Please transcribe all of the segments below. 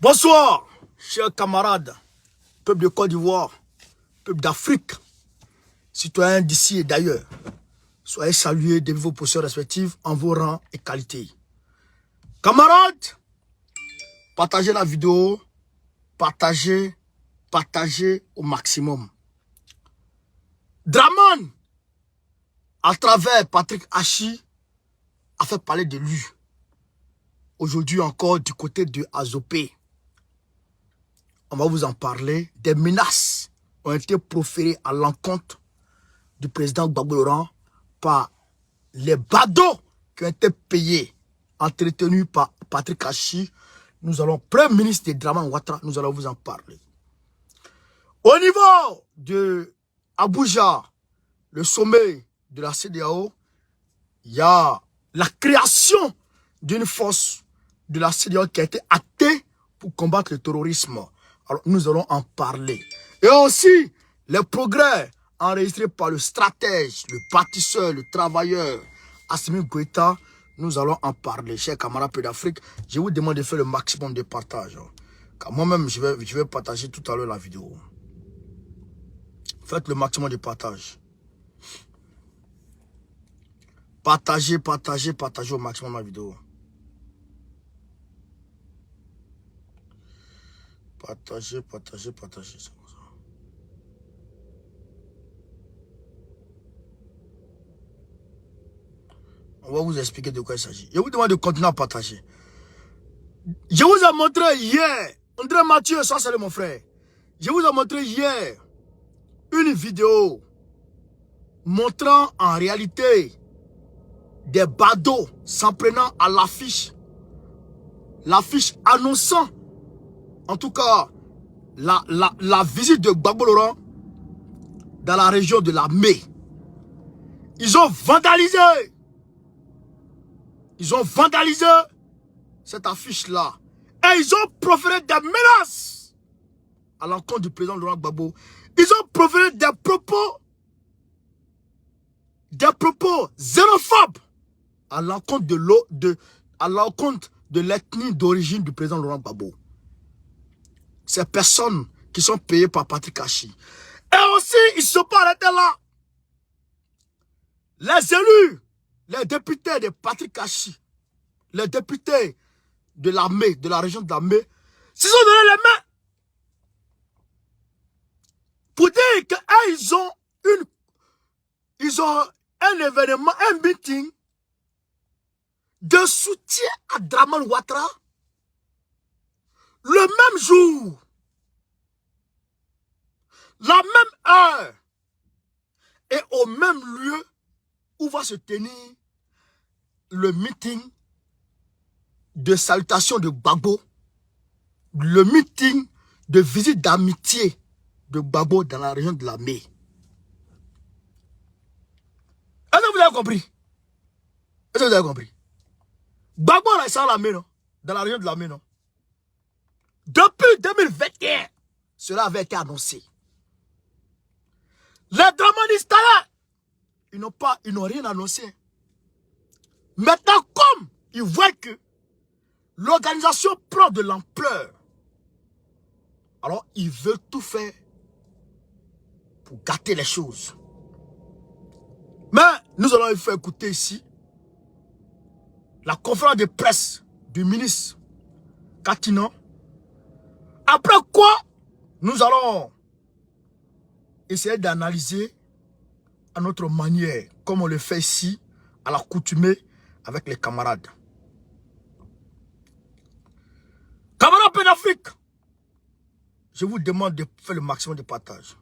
Bonsoir, chers camarades, peuple de Côte d'Ivoire, peuple d'Afrique, citoyens d'ici et d'ailleurs. Soyez salués de vos positions respectives en vos rangs et qualités. Camarades, partagez la vidéo, partagez au maximum. Draman, à travers Patrick Hachi, a fait parler de lui. Aujourd'hui encore du côté de Azopé. On va vous en parler. Des menaces ont été proférées à l'encontre du président Gbagbo Laurent par les badauds qui ont été payés, entretenus par Patrick Hachi. Nous allons, Premier ministre de Draman Ouattara, nous allons vous en parler. Au niveau de Abuja, le sommet de la CEDEAO, il y a la création d'une force de la CEDEAO qui a été actée pour combattre le terrorisme. Alors, nous allons en parler. Et aussi, les progrès enregistrés par le stratège, le bâtisseur, le travailleur, Assimi Goïta, nous allons en parler. Chers camarades d'Afrique, je vous demande de faire le maximum de partage. Car moi-même, je vais partager tout à l'heure la vidéo. Faites le maximum de partage. Partagez au maximum la vidéo. Partagez. On va vous expliquer de quoi il s'agit. Je vous demande de continuer à partager. Je vous ai montré hier, André Mathieu, ça c'est mon frère. Je vous ai montré hier une vidéo montrant en réalité des badauds s'en prenant à l'affiche annonçant en tout cas la visite de Gbagbo Laurent dans la région de la Mé. Ils ont vandalisé cette affiche-là. Et ils ont proféré des menaces à l'encontre du président Laurent Gbagbo. Ils ont proféré des propos xénophobes à l'encontre de l'ethnie d'origine du président Laurent Gbagbo. Ces personnes qui sont payées par Patrick Hachi. Et aussi, ils ne se sont pas arrêtés là. Les élus, les députés de Patrick Hachi, les députés de la Mé, de la région de la Mé, se sont donné les mains pour dire qu'ils ont un événement, un meeting de soutien à Draman Ouattara le même jour, la même heure et au même lieu où va se tenir le meeting de salutation de Gbagbo, le meeting de visite d'amitié de Gbagbo dans la région de la Mé. Est-ce que vous avez compris? Gbagbo là, c'est à la Mé, non? Dans la région de la Mé, non? Depuis 2021, cela avait été annoncé. Les dramanistes là, ils n'ont rien annoncé. Maintenant, comme ils voient que l'organisation prend de l'ampleur, alors ils veulent tout faire pour gâter les choses. Mais nous allons faire écouter ici la conférence de presse du ministre Katinan. Après quoi, nous allons essayer d'analyser à notre manière, comme on le fait ici, à l'accoutumée avec les camarades. Camarades d'Afrique, je vous demande de faire le maximum de partage.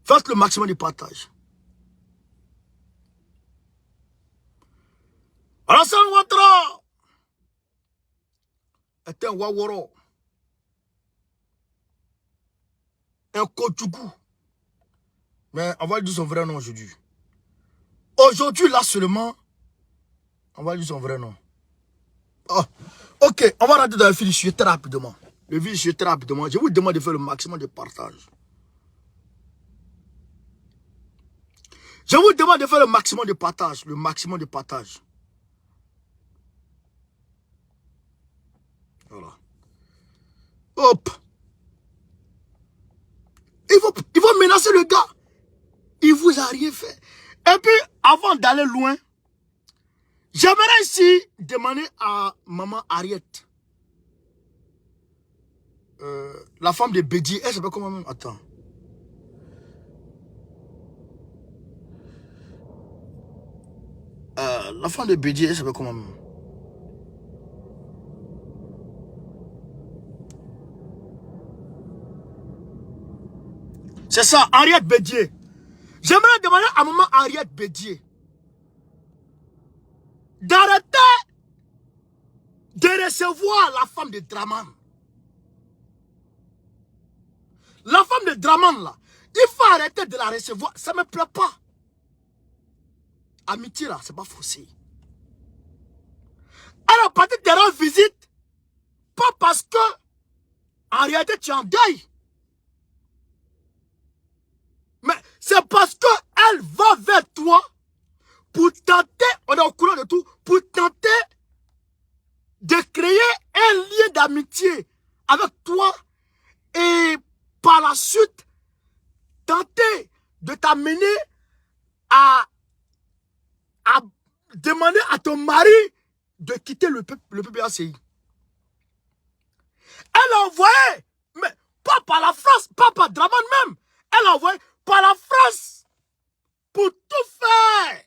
Faites le maximum de partage. Alassane Ouattara est un Waworo, un Kotjougou. Mais on va dire son vrai nom aujourd'hui. Aujourd'hui, là seulement, on va dire son vrai nom. Oh, ok, on va rentrer dans le fichier très rapidement. Le fichier très rapidement. Je vous demande de faire le maximum de partage. Je vous demande de faire le maximum de partage. Le maximum de partage. Hop. Ils vont menacer le gars. Il vous a rien fait. Et puis, avant d'aller loin, j'aimerais ici demander à maman Ariette. La femme de Bédié, elle s'appelle comment même? Attends. La femme de Bédié, elle s'appelle comment même? C'est ça, Ariette Bédié. J'aimerais demander à maman Ariette Bédié d'arrêter de recevoir la femme de Draman. La femme de Draman là, il faut arrêter de la recevoir. Ça ne me plaît pas. Amitié là, c'est pas forcé. Elle a parti te rendre visite, pas parce que en réalité tu es en deuil. Mais c'est parce qu'elle va vers toi pour tenter, on est au courant de tout, pour tenter de créer un lien d'amitié avec toi et par la suite tenter de t'amener à demander à ton mari de quitter le PPACI. Elle a envoyé, mais pas par la France, pas par Draman même, elle a envoyé par la France pour tout faire,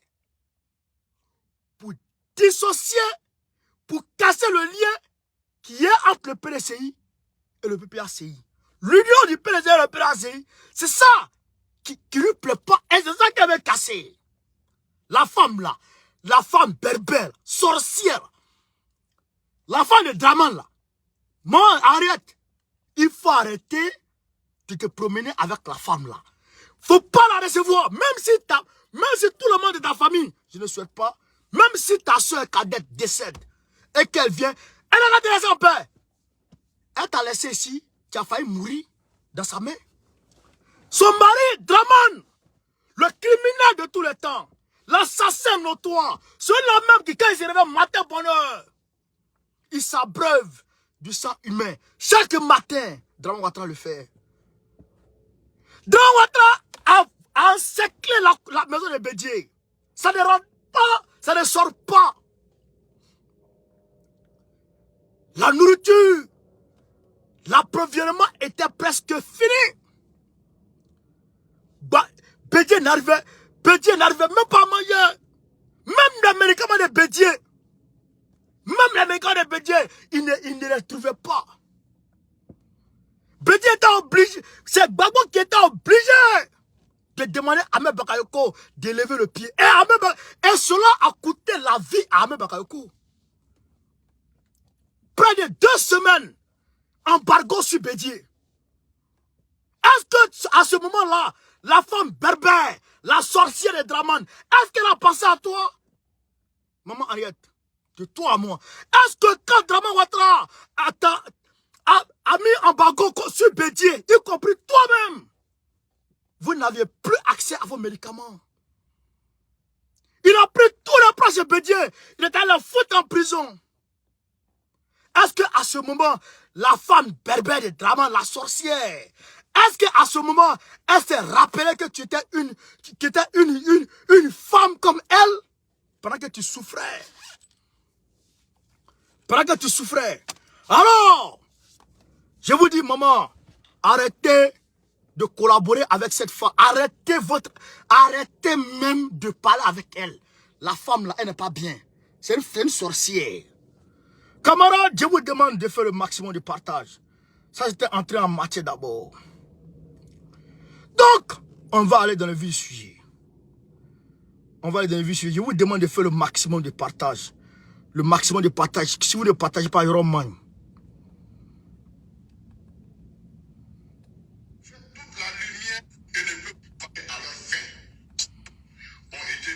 pour dissocier, pour casser le lien qui est entre le PDCI et le PPACI. L'union du PDCI et le PPACI, c'est ça qui lui plaît pas et c'est ça qu'elle veut casser. La femme là, la femme berbère, sorcière, la femme de Draman là, moi, arrête. Il faut arrêter de te promener avec la femme là. Faut pas la recevoir. Même si tout le monde de ta famille, je ne souhaite pas, même si ta soeur cadette décède et qu'elle vient, elle en a laissé en paix. Elle t'a laissé ici, tu as failli mourir dans sa main. Son mari, Draman, le criminel de tous les temps, l'assassin notoire, celui-là même qui, quand il se réveille matin bonheur, il s'abreuve du sang humain. Chaque matin, Draman Ouattara le fait. Draman Ouattara a encerclé la maison de Bédié. Ça ne rentre pas, ça ne sort pas. La nourriture, l'approvisionnement était presque fini. Bédié n'arrivait même pas à manger. Même les médicaments de Bédié, il ne les trouvait pas. Bédié était obligé, c'est Gbagbo qui était obligé de demander à Ahmed Bakayoko de lever le pied. Et cela a coûté la vie à Ahmed Bakayoko. Près de 2 semaines, embargo sur Bédié. Est-ce que à ce moment-là, la femme berbère, la sorcière de Draman, est-ce qu'elle a pensé à toi? Maman Ariette, de toi à moi. Est-ce que quand Draman Ouattara a mis embargo sur Bédié, y compris toi-même, vous n'aviez plus accès à vos médicaments? Il a pris tous les plans chez Bédié. Il est allé le foutre en prison. Est-ce qu'à ce moment, la femme berbère de Draman, la sorcière, est-ce qu'à ce moment, elle s'est rappelée que tu étais une femme comme elle? Pendant que tu souffrais. Alors, je vous dis, maman, arrêtez de collaborer avec cette femme. Arrêtez même de parler avec elle. La femme là, elle n'est pas bien. C'est une sorcière. Camarades, je vous demande de faire le maximum de partage. Ça, c'était entrer en matière d'abord. Donc, on va aller dans le vif du sujet. Je vous demande de faire le maximum de partage. Le maximum de partage. Si vous ne partagez pas, il y aura man. Toute la lumière que ne peut pas à leur fin ont été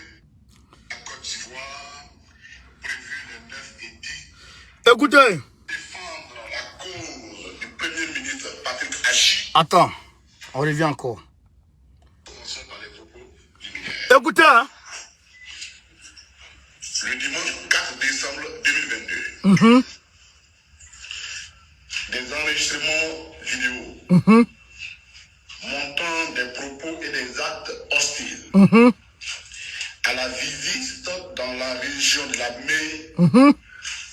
en Côte d'Ivoire, prévu le 9 et 10. Écoutez. Défendre la cause du Premier ministre Patrick Achi. Attends, on revient encore. Commençons par les propos du ministre. Écoutez, hein. Le dimanche 4 décembre 2022, des enregistrements vidéo montrant des propos et des actes hostiles à la visite dans la région de la Mé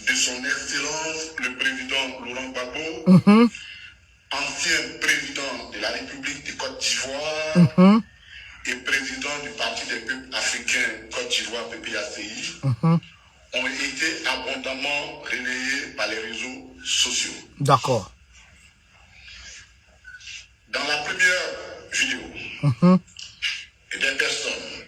de son Excellence le président Laurent Gbagbo, ancien président de la République de Côte d'Ivoire et président du Parti des peuples africains Côte d'Ivoire PPACI, ont été abondamment relayés par les réseaux sociaux. D'accord. Dans la première vidéo, des personnes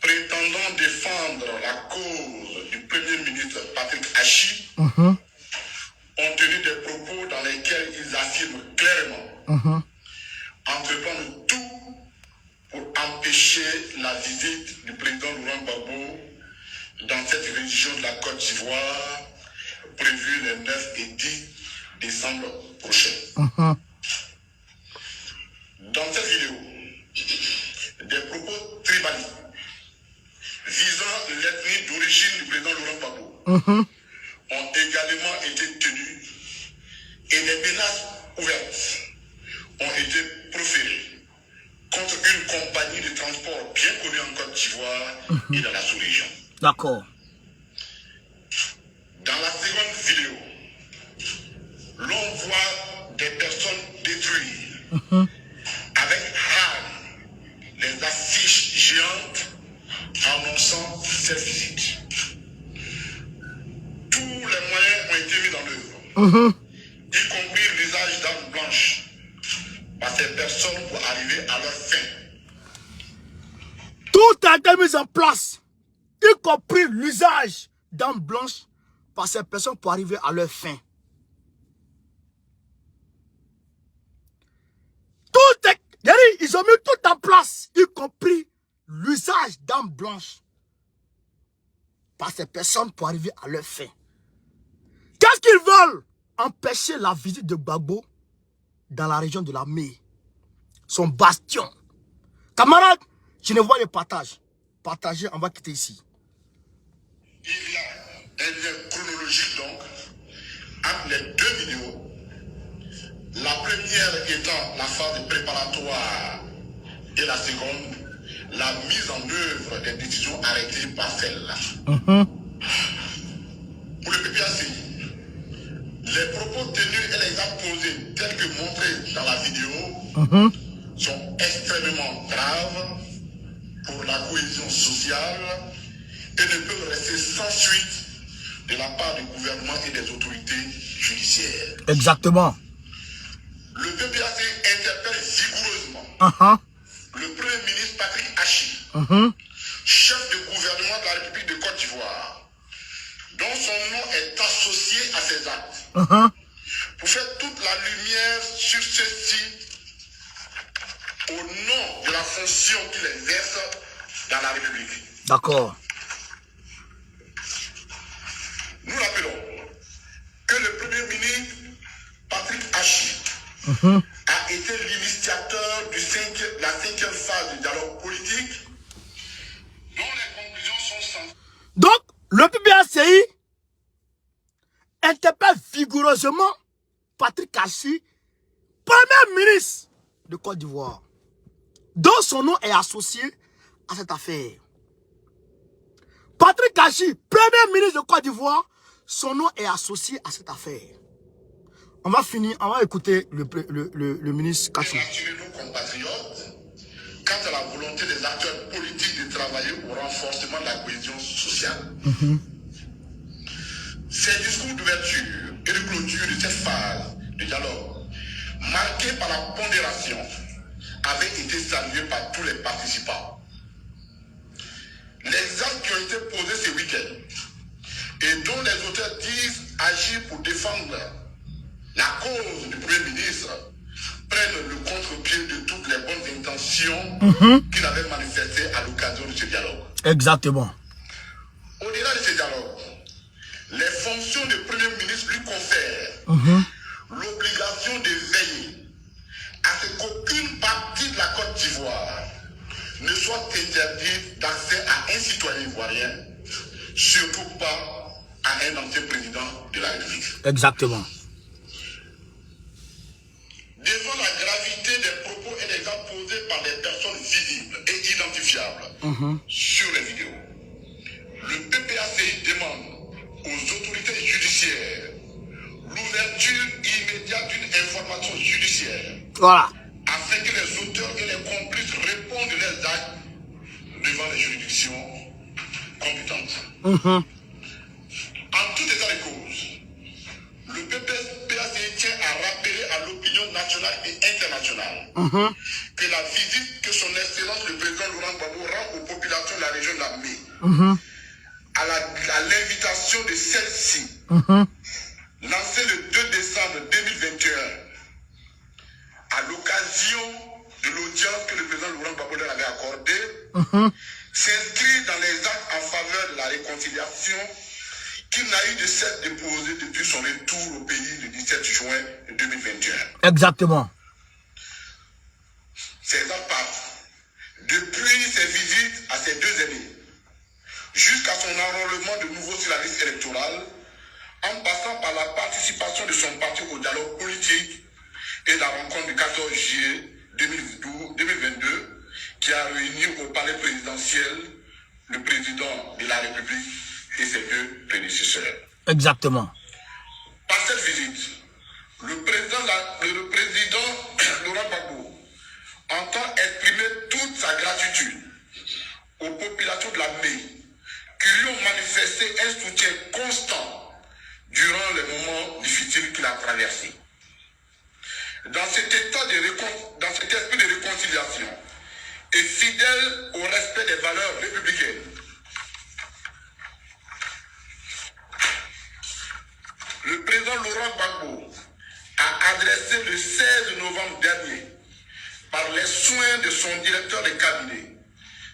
prétendant défendre la cause du Premier ministre Patrick Achi ont tenu des propos dans lesquels ils affirment clairement entreprendre tout pour empêcher la visite du président Laurent Gbagbo dans cette région de la Côte d'Ivoire prévue les 9 et 10 décembre prochains. Dans cette vidéo, des propos tribalistes visant l'ethnie d'origine du président Laurent Gbagbo ont également été tenus et des menaces ouvertes ont été proférées contre une compagnie de transport bien connue en Côte d'Ivoire et dans la sous-région. D'accord. Dans la seconde vidéo, l'on voit des personnes détruire avec rage les affiches géantes annonçant cette visite. Tous les moyens ont été mis en œuvre, y compris l'usage d'armes blanches par ces personnes pour arriver à leur fin. Tout a été mis en place, y compris l'usage d'armes blanches par ces personnes pour arriver à leur fin. Ils ont mis tout en place, y compris l'usage d'armes blanches par ces personnes pour arriver à leur fin. Qu'est-ce qu'ils veulent? Empêcher la visite de Gbagbo dans la région de la Mé, son bastion. Camarades, je ne vois les partages. Partagez, on va quitter ici. Il y a un lien chronologique donc entre les deux vidéos. La première étant la phase préparatoire et la seconde, la mise en œuvre des décisions arrêtées par celle-là. Pour le PPACI, les propos tenus et les actes posés tels que montrés dans la vidéo sont extrêmement graves pour la cohésion sociale et ne peuvent rester sans suite de la part du gouvernement et des autorités judiciaires. Exactement. Le PPAC interpelle vigoureusement le Premier ministre Patrick Achi, chef de gouvernement de la République de Côte d'Ivoire, dont son nom est associé à ces actes, pour faire toute la lumière sur ceci au nom de la fonction qu'il exerce dans la République. D'accord. Nous rappelons que le Premier ministre Patrick Achi a été l'initiateur de la 5e phase du dialogue politique, dont les conclusions sont sans... Donc, le PPACI interpelle vigoureusement Patrick Achi, Premier ministre de Côte d'Ivoire, dont son nom est associé à cette affaire. Patrick Achi, Premier ministre de Côte d'Ivoire, son nom est associé à cette affaire. On va finir, on va écouter le ministre Kachi. Rassurer nos compatriotes quant à la volonté des acteurs politiques de travailler au renforcement de la cohésion sociale. Ces discours d'ouverture et de clôture de cette phase de dialogue, marqués par la pondération, avaient été salués par tous les participants. Les actes qui ont été posés ce week-end et dont les auteurs disent agir pour défendre la cause du Premier ministre prennent le contre-pied de toutes les bonnes intentions qu'il avait manifestées à l'occasion de ce dialogue. Exactement. Au-delà de ce dialogue, les fonctions de Premier ministre lui confèrent l'obligation de veiller à ce qu'aucune partie de la Côte d'Ivoire ne soit interdite d'accès à un citoyen ivoirien, surtout pas à un ancien président de la République. Exactement. sur les vidéos. Le PPACI demande aux autorités judiciaires l'ouverture immédiate d'une information judiciaire. Voilà. Afin que les auteurs et les complices répondent de leurs actes devant les juridictions compétentes. En tout état de cause, le PPACI tient à rappeler à l'opinion nationale et internationale que la visite que son Excellence le président Laurent Gbagbo rend aux populations de la région de la Mé, à l'invitation de celle-ci, lancée le 2 décembre 2021, à l'occasion de l'audience que le président Laurent Gbagbo leur avait accordée, s'inscrit dans les actes en faveur de la réconciliation qu'il n'a eu de cesse de poser depuis son retour au pays le 17 juin 2021. Exactement. Ces actes, depuis ses visites à ces deux aînés, jusqu'à son enrôlement de nouveau sur la liste électorale, en passant par la participation de son parti au dialogue politique et la rencontre du 14 juillet 2022 qui a réuni au palais présidentiel le président de la République et ses deux prédécesseurs. Exactement. Par cette visite, le président Laurent Gbagbo entend exprimer toute sa gratitude aux populations de la Mé qui lui ont manifesté un soutien constant durant les moments difficiles qu'il a traversés. Dans cet esprit de réconciliation et fidèle au respect des valeurs républicaines, le président Laurent Gbagbo a adressé le 16 novembre dernier, par les soins de son directeur de cabinet,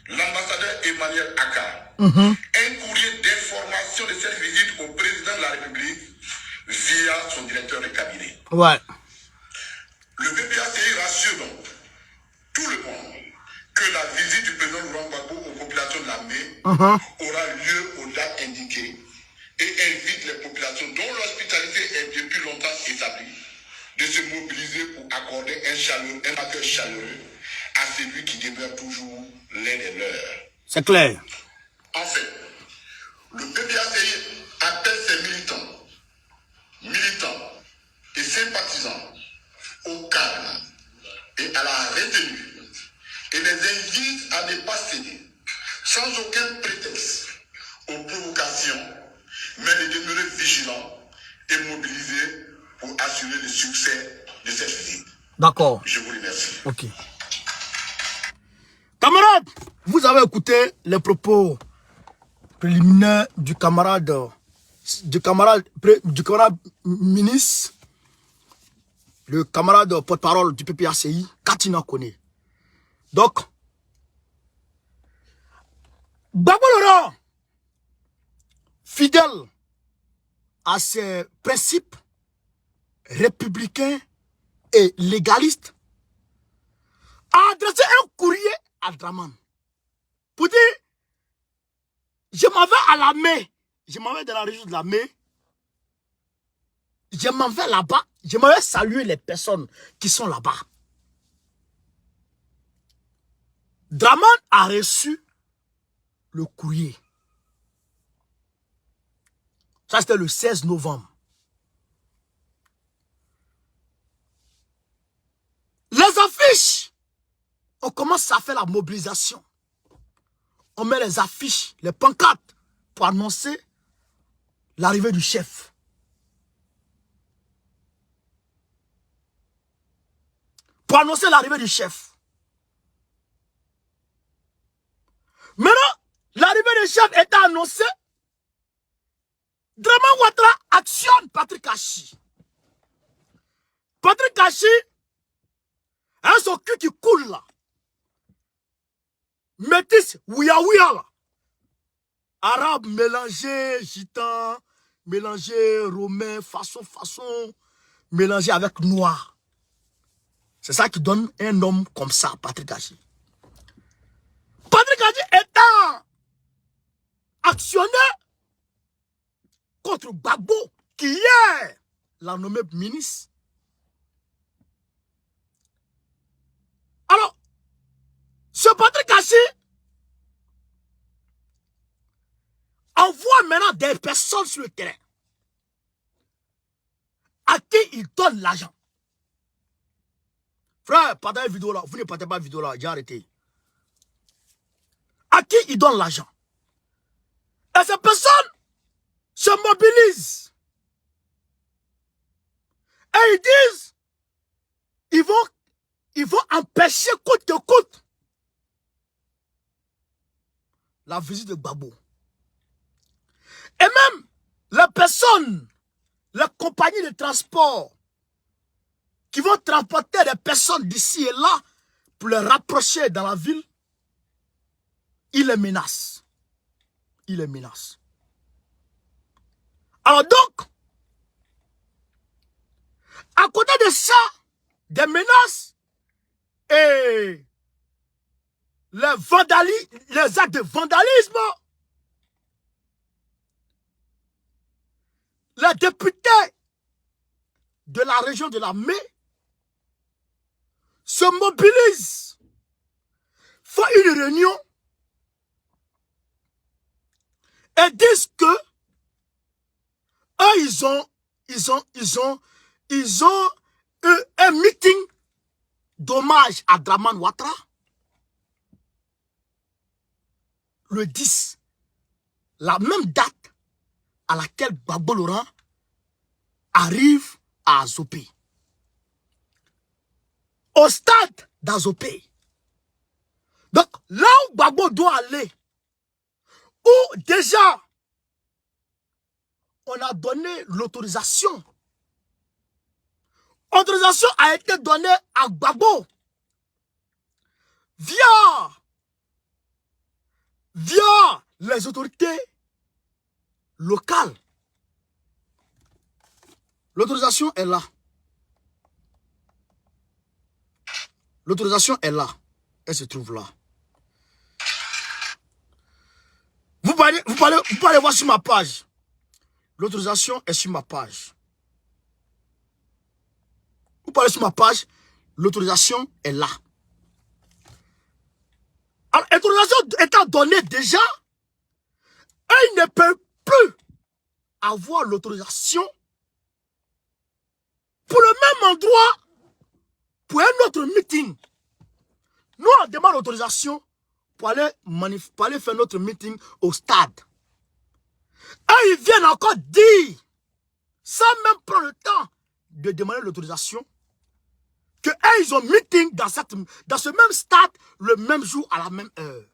l'ambassadeur Emmanuel Aka, un courrier d'information de cette visite au président de la République via son directeur de cabinet. Ouais. Le PPACI rassure donc tout le monde que la visite du président Laurent Gbagbo aux populations de la Mé aura lieu aux dates indiquées et invite les populations dont l'hospitalité est depuis longtemps établie de se mobiliser pour accorder un accueil chaleureux à celui qui demeure toujours l'un des leurs. C'est clair. Enfin, le PPACI appelle ses militants et sympathisants au calme et à la retenue et les invite à ne pas céder sans aucun prétexte aux provocations, mais de demeurer vigilants et mobilisés pour assurer le succès de cette visite. D'accord. Je vous remercie. Ok. Camarades, vous avez écouté les propos préliminaires du camarade ministre, le camarade porte-parole du PPACI, Katina Kone. Donc, Gbagbo Laurent, fidèle à ses principes républicains et légalistes, a adressé un courrier à Draman pour dire: je m'en vais à la Mé, je m'en vais dans la région de la Mé, je m'en vais là-bas, je m'en vais saluer les personnes qui sont là-bas. Draman a reçu le courrier. Ça, c'était le 16 novembre. Les affiches, on commence à faire la mobilisation. On met les affiches, les pancartes pour annoncer l'arrivée du chef. Pour annoncer l'arrivée du chef. Maintenant, l'arrivée du chef est annoncée. Draman Ouattara actionne Patrick Achi. Patrick Achi a son cul qui coule là. Métis, ouya là. Arabe mélangé, gitan, mélangé, romain, façon, mélangé avec noir. C'est ça qui donne un homme comme ça, Patrick Achi. Patrick Achi étant actionné contre Gbagbo, qui hier l'a nommé ministre. Alors, ce Patrick Achi envoie maintenant des personnes sur le terrain à qui il donne l'argent. Frère, partagez la vidéo là. Vous ne partagez pas la vidéo là. J'ai arrêté. À qui il donne l'argent. Et ces personnes se mobilisent. Et ils disent, ils vont empêcher coûte que coûte la visite de Gbagbo. Et même les personnes, les compagnies de transport qui vont transporter des personnes d'ici et là pour les rapprocher dans la ville, ils les menacent. Ils les menacent. Alors donc, à côté de ça, des menaces et les actes de vandalisme, les députés de la région de la Mé se mobilisent, font une réunion et disent que eux, ils ont eu un meeting d'hommage à Draman Ouattara le 10, la même date à laquelle Gbagbo Laurent arrive à Azopé. Au stade d'Azopé. Donc, là où Gbagbo doit aller, où déjà on a donné l'autorisation. L'autorisation a été donnée à Gbagbo via les autorités locales. L'autorisation est là. L'autorisation est là. Elle se trouve là. Vous pouvez voir sur ma page. L'autorisation est sur ma page. Vous parlez sur ma page, l'autorisation est là. Alors, l'autorisation étant donnée déjà, il ne peut plus avoir l'autorisation pour le même endroit, pour un autre meeting. Nous, on demande l'autorisation pour aller faire notre meeting au stade. Et ils viennent encore dire, sans même prendre le temps de demander l'autorisation, que ils ont meeting dans ce même stade, le même jour, à la même heure.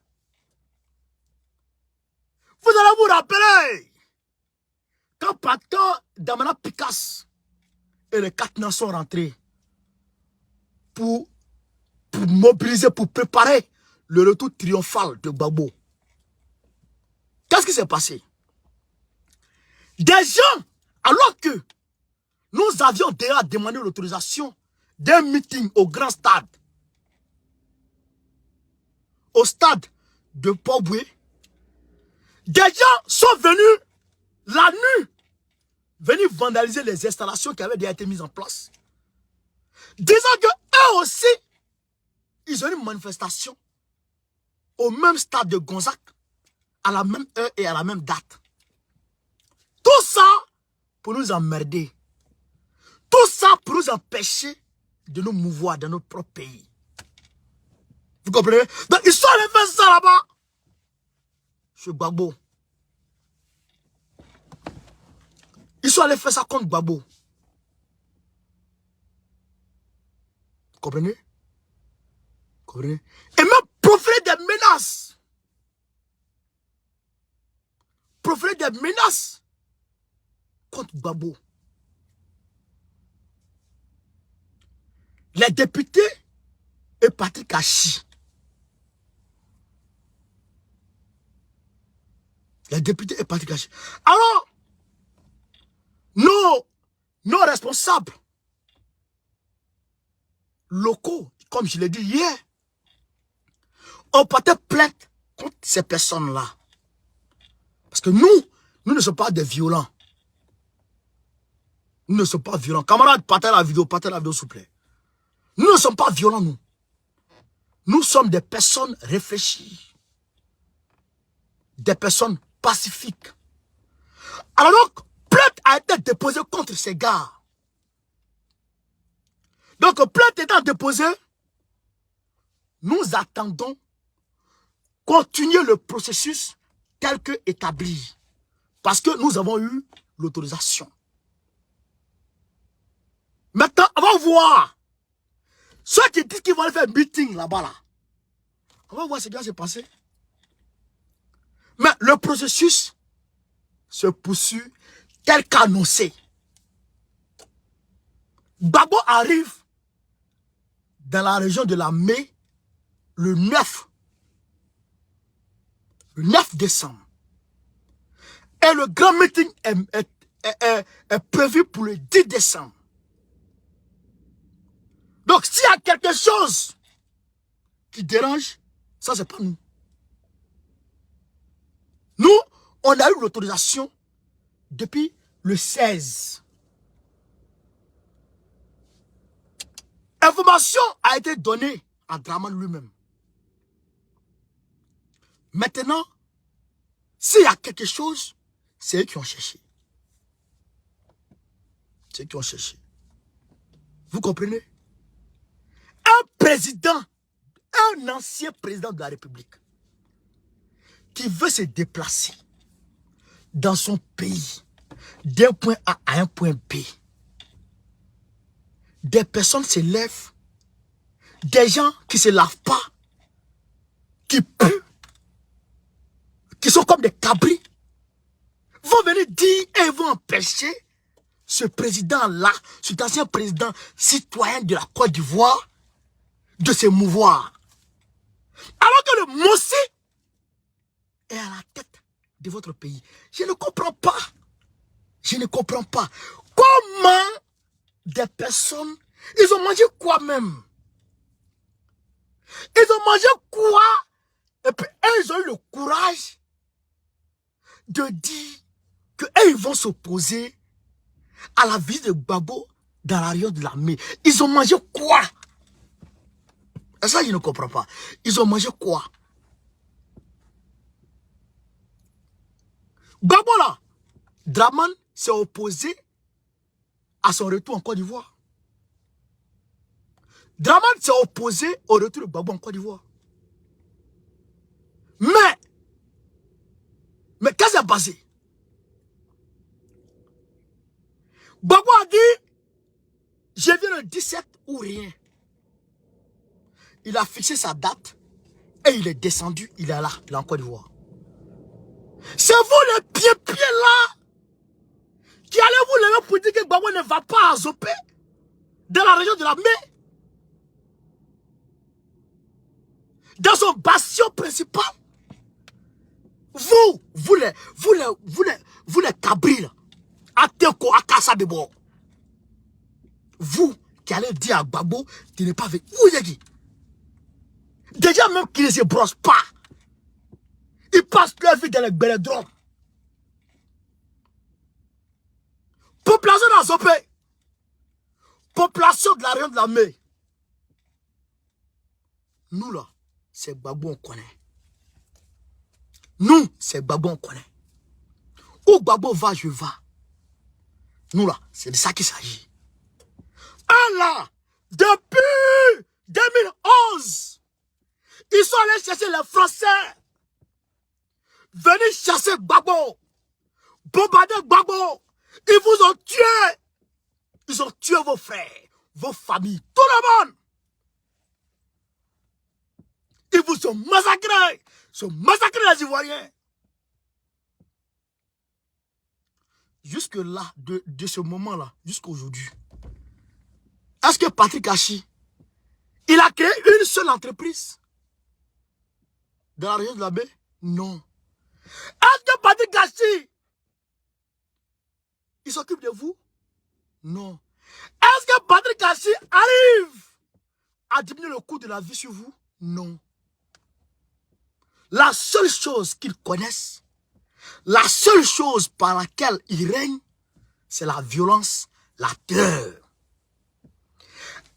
Vous allez vous rappeler, quand Pasteur Damana Picasse et les 4 nations sont rentrés pour mobiliser, pour préparer le retour triomphal de Gbagbo. Qu'est-ce qui s'est passé? Des gens, alors que nous avions déjà demandé l'autorisation d'un meeting au grand stade, au stade de Port-Boué, des gens sont venus la nuit, venir vandaliser les installations qui avaient déjà été mises en place, disant que eux aussi, ils ont une manifestation au même stade de Gonzac, à la même heure et à la même date. Tout ça pour nous emmerder. Tout ça pour nous empêcher de nous mouvoir dans notre propre pays. Vous comprenez? Donc ils sont allés faire ça là-bas. Chez Gbagbo. Ils sont allés faire ça contre Gbagbo. Vous comprenez? Vous comprenez? Et même profiler des menaces. Profiler des menaces contre Gbagbo. Les députés et Patrick Achi. Les députés et Patrick Achi. Alors, nos responsables locaux, comme je l'ai dit hier, ont porté plainte contre ces personnes-là. Parce que nous ne sommes pas des violents. Nous ne sommes pas violents. Camarades, partagez la vidéo, s'il vous plaît. Nous ne sommes pas violents, nous. Nous sommes des personnes réfléchies. Des personnes pacifiques. Alors donc, plainte a été déposée contre ces gars. Donc, plainte étant déposée, nous attendons continuer le processus tel que établi. Parce que nous avons eu l'autorisation. Maintenant, on va voir. Ceux qui disent qu'ils vont aller faire un meeting là-bas, là. On va voir ce qui va se passer. Mais le processus se poursuit tel qu'annoncé. Gbagbo arrive dans la région de la Mai le 9 décembre. Et le grand meeting est prévu pour le 10 décembre. Donc, s'il y a quelque chose qui dérange, ça, c'est pas nous. Nous, on a eu l'autorisation depuis le 16. Information a été donnée à Draman lui-même. Maintenant, s'il y a quelque chose, c'est eux qui ont cherché. C'est eux qui ont cherché. Vous comprenez? Un président, un ancien président de la République, qui veut se déplacer dans son pays, d'un point A à un point B, des personnes se lèvent, des gens qui ne se lavent pas, qui puent, qui sont comme des cabris, vont venir dire et vont empêcher ce président-là, cet ancien président citoyen de la Côte d'Ivoire, de se mouvoir. Alors que le Mossi est à la tête de votre pays. Je ne comprends pas. Je ne comprends pas. Comment des personnes, ils ont mangé quoi même? Ils ont mangé quoi? Et puis ils ont eu le courage de dire qu'ils vont s'opposer à la visite de Gbagbo dans la région de l'armée. Ils ont mangé quoi? Et ça, je ne comprends pas. Ils ont mangé quoi? Gbagbo là, Draman s'est opposé à son retour en Côte d'Ivoire. Draman s'est opposé au retour de Gbagbo en Côte d'Ivoire. Mais qu'est-ce qui s'est passé? Gbagbo a dit, je viens le 17 ou rien. Il a fixé sa date et il est descendu, il est là, il est en Côte d'Ivoire. C'est vous les pieds là qui allez vous lever pour dire que Gbagbo ne va pas à Zopé, dans la région de la Mai, dans son bastion principal. Vous les cabris là, à Teko, à Kassadebo. Vous qui allez dire à Gbagbo, tu n'es pas avec vous, dit. Déjà même qu'ils ne se brossent pas. Ils passent leur vie dans les bélodromes. Population d'Azopé. Population de la région de la Mai. Nous là, c'est Gbagbo on connaît. Nous, c'est Gbagbo on connaît. Où Gbagbo va, je vais. Nous là, c'est de ça qu'il s'agit. Ah là, depuis 2011, ils sont allés chercher les Français. Venez chasser Gbagbo. Bombarder Gbagbo. Ils vous ont tué. Ils ont tué vos frères, vos familles, tout le monde. Ils vous ont massacrés. Ils ont massacré les Ivoiriens. Jusque là, de ce moment-là, jusqu'à aujourd'hui, est-ce que Patrick Hachi, il a créé une seule entreprise dans la région de la Baie? Non. Est-ce que Patrick Hachi, il s'occupe de vous? Non. Est-ce que Patrick Hachi arrive à diminuer le coût de la vie sur vous? Non. La seule chose qu'ils connaissent, la seule chose par laquelle ils règnent, c'est la violence, la terreur.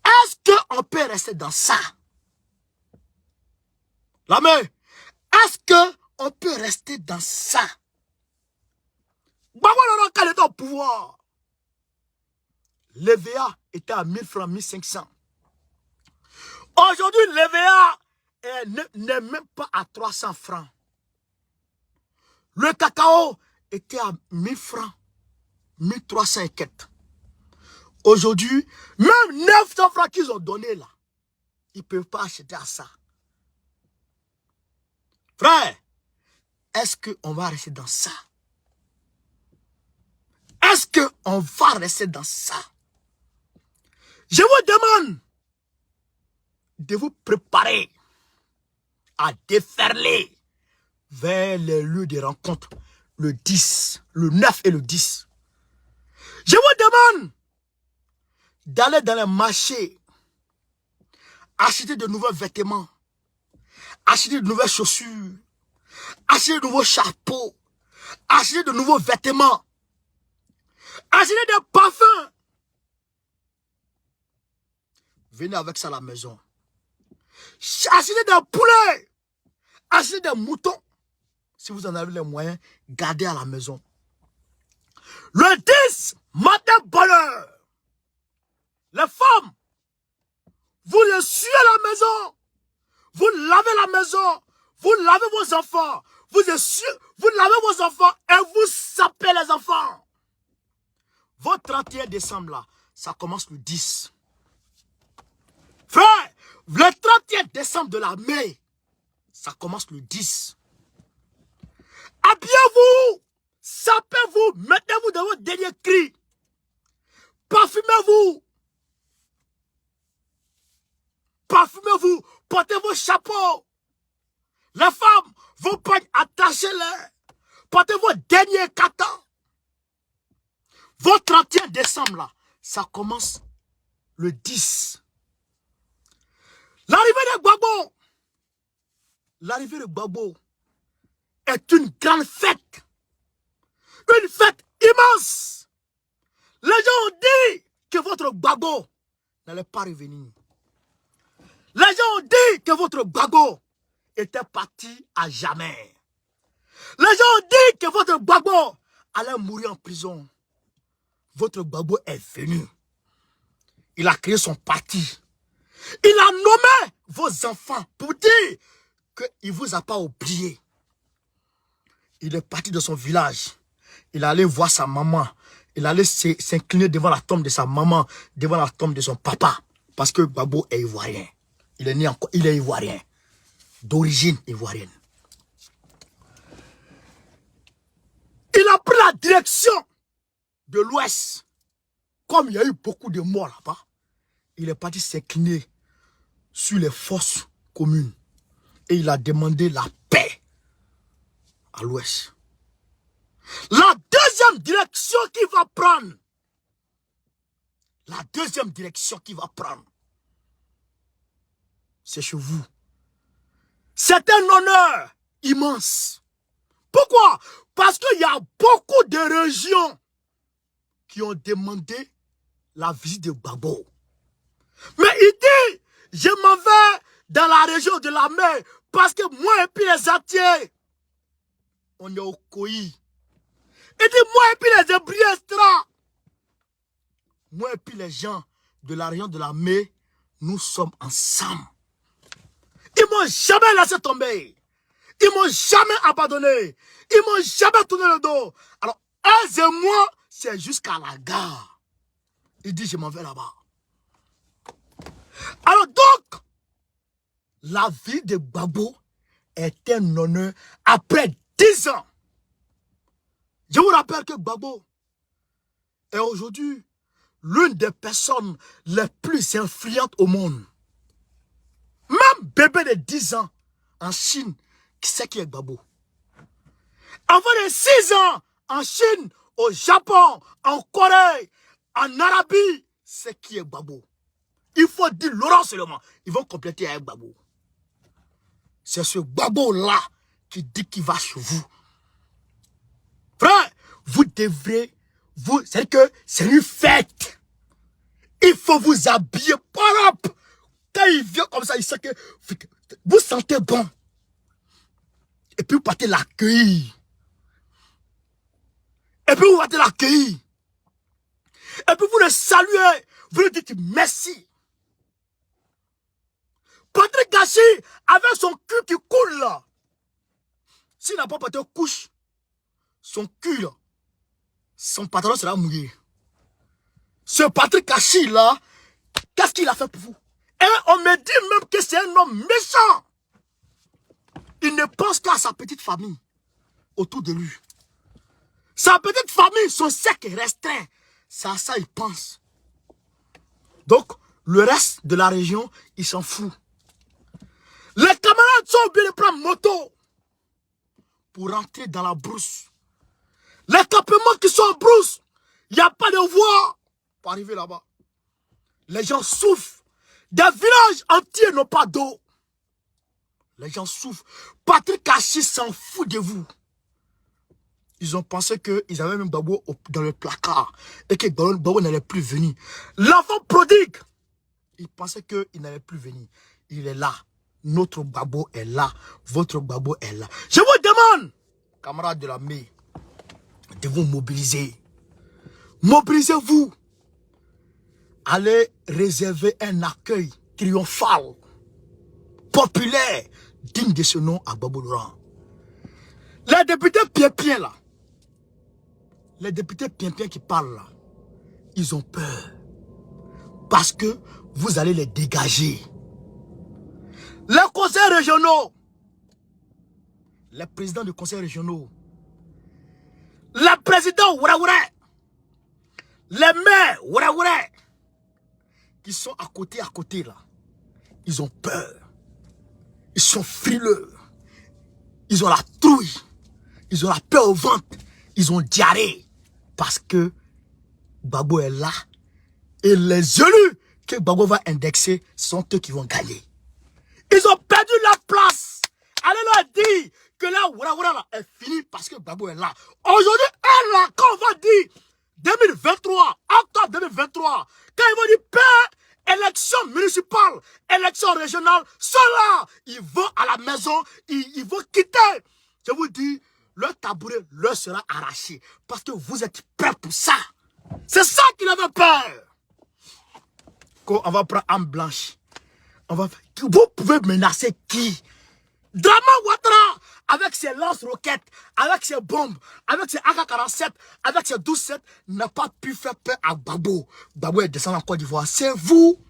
Est-ce qu'on peut rester dans ça? La main, est-ce qu'on peut rester dans ça? Gbagbo Laurent, quand il était au pouvoir, l'EVA était à 1000 francs, 1500. Aujourd'hui, l'EVA n'est même pas à 300 francs. Le cacao était à 1000 francs, 1300 et quelques. Aujourd'hui, même 900 francs qu'ils ont donné là, ils ne peuvent pas acheter à ça. Frère, est-ce qu'on va rester dans ça? Est-ce qu'on va rester dans ça? Je vous demande de vous préparer à déferler vers les lieux de rencontre le 10, le 9 et le 10. Je vous demande d'aller dans les marchés, acheter de nouveaux vêtements, acheter de nouvelles chaussures, acheter de nouveaux chapeaux, acheter de nouveaux vêtements, acheter des parfums. Venez avec ça à la maison. Achetez des poulets, achetez des moutons. Si vous en avez les moyens, gardez à la maison. Le 10, matin bonheur. Les femmes, vous essuyez la maison, vous lavez la maison, vous lavez vos enfants, vous lavez vos enfants et vous sapez les enfants. Votre 31 décembre là, ça commence le 10. Frère, le 31 décembre de la mai, ça commence le 10. Habillez-vous, sapez-vous, mettez-vous dans votre dernier cri. Parfumez-vous. Parfumez-vous, portez vos chapeaux. Les femmes, vos pagnes, attachez-les. Portez vos derniers katans. Votre 31 décembre là, ça commence le 10. L'arrivée de Gbagbo est une grande fête. Une fête immense. Les gens ont dit que votre Gbagbo n'allait pas revenir. Les gens ont dit que votre Gbagbo était parti à jamais. Les gens ont dit que votre Gbagbo allait mourir en prison. Votre Gbagbo est venu. Il a créé son parti. Il a nommé vos enfants pour dire qu'il ne vous a pas oublié. Il est parti de son village. Il allait voir sa maman. Il allait s'incliner devant la tombe de sa maman, devant la tombe de son papa. Parce que Gbagbo est ivoirien. Il est né encore, il est ivoirien. D'origine ivoirienne. Il a pris la direction de l'Ouest. Comme il y a eu beaucoup de morts là-bas, il est parti s'incliner sur les forces communes. Et il a demandé la paix à l'Ouest. La deuxième direction qu'il va prendre, c'est chez vous. C'est un honneur immense. Pourquoi? Parce qu'il y a beaucoup de régions qui ont demandé la visite de Gbagbo. Mais il dit, je m'en vais dans la région de la mer parce que moi et puis les Atiers, on est au Koyi. Il dit, moi et puis les Ebriestra, moi et puis les gens de la région de la mer, nous sommes ensemble. Ils m'ont jamais laissé tomber. Ils m'ont jamais abandonné. Ils m'ont jamais tourné le dos. Alors, eux et moi, c'est jusqu'à la gare. Il dit, je m'en vais là-bas. Alors donc, la vie de Gbagbo est un honneur après 10 ans. Je vous rappelle que Gbagbo est aujourd'hui l'une des personnes les plus influentes au monde. Même bébé de 10 ans en Chine, qui sait qui est Gbagbo. Avant de 6 ans en Chine, au Japon, en Corée, en Arabie, c'est qui est Gbagbo. Il faut dire Laurent seulement. Ils vont compléter avec Gbagbo. C'est ce Gbagbo-là qui dit qu'il va chez vous. Frère, vous devrez, c'est que c'est une fête. Il faut vous habiller propre. Quand il vient comme ça, il sait que vous sentez bon. Et puis vous partez l'accueillir. Et puis vous allez l'accueillir. Et puis vous le saluez. Vous lui dites merci. Patrick Kachi, avec son cul qui coule là. S'il n'a pas porté couche, son cul là, son pantalon sera mouillé. Ce Patrick Kachi là, qu'est-ce qu'il a fait pour vous? Et on me dit même que c'est un homme méchant. Il ne pense qu'à sa petite famille autour de lui. Sa petite famille, son cercle est restreint. C'est à ça qu'il pense. Donc, le reste de la région, il s'en fout. Les camarades sont obligés de prendre moto pour rentrer dans la brousse. Les campements qui sont en brousse, il n'y a pas de voie pour arriver là-bas. Les gens souffrent. Des villages entiers n'ont pas d'eau. Les gens souffrent. Patrick Kachi s'en fout de vous. Ils ont pensé qu'ils avaient même Gbagbo dans le placard et que Gbagbo n'allait plus venir. L'enfant prodigue, il pensait qu'il n'allait plus venir. Il est là. Notre Gbagbo est là. Votre Gbagbo est là. Je vous demande, camarades de l'armée, de vous mobiliser. Mobilisez-vous. Allez réserver un accueil triomphal, populaire, digne de ce nom à Gbagbo Laurent. Les députés Pienpien là, les députés Pienpien qui parlent là, ils ont peur. Parce que vous allez les dégager. Les conseils régionaux, les présidents de conseils régionaux, les présidents Ourawouray, les maires Ourawouray, qui sont à côté là, ils ont peur. Ils sont frileux. Ils ont la trouille. Ils ont la peur au ventre. Ils ont diarrhée. Parce que Gbagbo est là. Et les élus que Gbagbo va indexer sont eux qui vont gagner. Ils ont perdu la place. Allez leur dire que là, Ourawouray est fini parce que Gbagbo est là. Aujourd'hui, elle là, quand on va dire 2023, octobre 2023, quand ils vont dire paix, élection municipale, élection régionale, ceux-là, ils vont à la maison, ils vont quitter. Je vous dis, leur tabouret leur sera arraché. Parce que vous êtes prêts pour ça. C'est ça qu'il avait peur. Quand on va prendre âme blanche. Vous pouvez menacer qui? Drama Ouattara, avec ses lance-roquettes, avec ses bombes, avec ses AK-47, avec ses 12-7, n'a pas pu faire peur à Gbagbo. Gbagbo est descendu en Côte d'Ivoire. C'est vous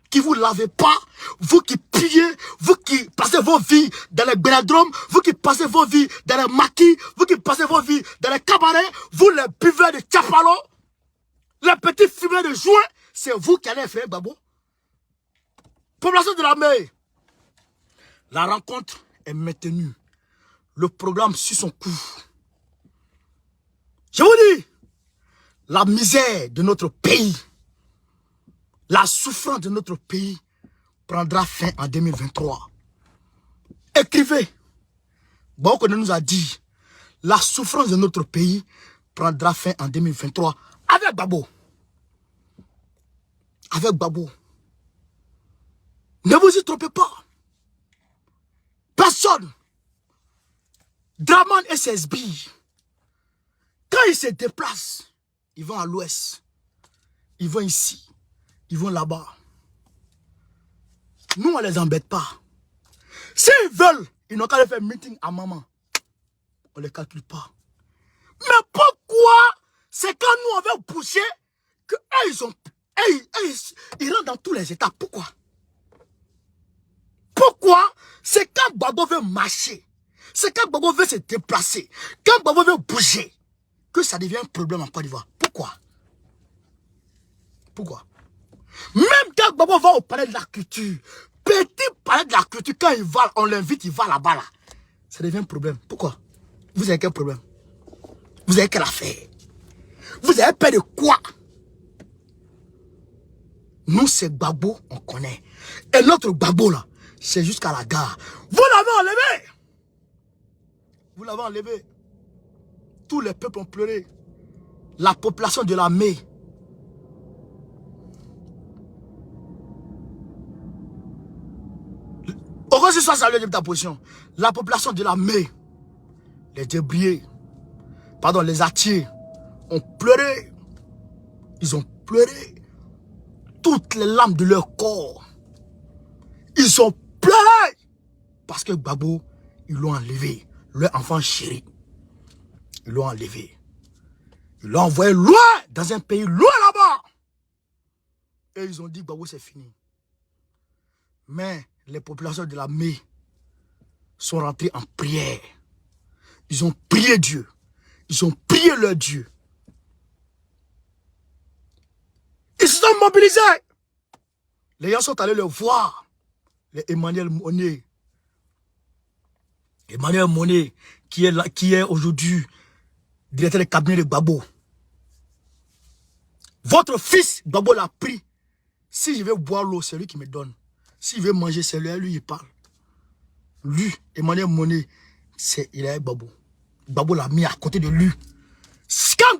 qui vous lavez pas, vous qui pillez, vous qui passez vos vies dans les benadrums, vous qui passez vos vies dans les maquis, vous qui passez vos vies dans les cabarets, vous les buveurs de Tchapalo, les petits fumeurs de joint, c'est vous qui allez faire Gbagbo. Population de la mer, la rencontre est maintenue. Le programme suit son cours. Je vous dis, la misère de notre pays, la souffrance de notre pays prendra fin en 2023. Écrivez. Gbagbo nous a dit, la souffrance de notre pays prendra fin en 2023 avec Gbagbo. Avec Gbagbo. Ne vous y trompez pas. Personne. Draman et SSB, quand ils se déplacent, ils vont à l'ouest, ils vont ici, ils vont là-bas. Nous, on ne les embête pas. S'ils veulent, ils n'ont qu'à aller faire meeting à maman. On ne les calcule pas. Mais pourquoi c'est quand nous, on veut pousser que ils rentrent dans tous les états? Pourquoi? Pourquoi c'est quand Gbagbo veut marcher, c'est quand Gbagbo veut se déplacer, quand Gbagbo veut bouger, que ça devient un problème en Côte d'Ivoire? Pourquoi? Pourquoi? Même quand Gbagbo va au palais de la culture, petit palais de la culture, quand il va, on l'invite, il va là-bas, là. Ça devient un problème. Pourquoi? Vous avez quel problème? Vous avez quelle affaire? Vous avez peur de quoi? Nous, c'est Gbagbo, on connaît. Et notre Gbagbo, là, c'est jusqu'à la gare. Vous l'avez enlevé. Vous l'avez enlevé. Tous les peuples ont pleuré. La population de la mer. Au revoir, ça salué de ta position. La population de la mer. Les débrouillés. Pardon, les Atiers. ont pleuré. Ils ont pleuré. Toutes les larmes de leur corps. Ils ont pleuré. Parce que Gbagbo, ils l'ont enlevé. Leur enfant chéri. Ils l'ont enlevé. Ils l'ont envoyé loin, dans un pays loin là-bas. Et ils ont dit, Gbagbo, c'est fini. Mais les populations de la Mé sont rentrées en prière. Ils ont prié Dieu. Ils ont prié leur Dieu. Ils se sont mobilisés. Les gens sont allés le voir. Les Emmanuel Monet. Emmanuel Monet, qui est aujourd'hui directeur de cabinet de Gbagbo. Votre fils, Gbagbo l'a pris. Si je veux boire l'eau, c'est lui qui me donne. S'il veut manger, c'est lui, il parle. Lui, Emmanuel Monet, il est Gbagbo. Gbagbo l'a mis à côté de lui. Quand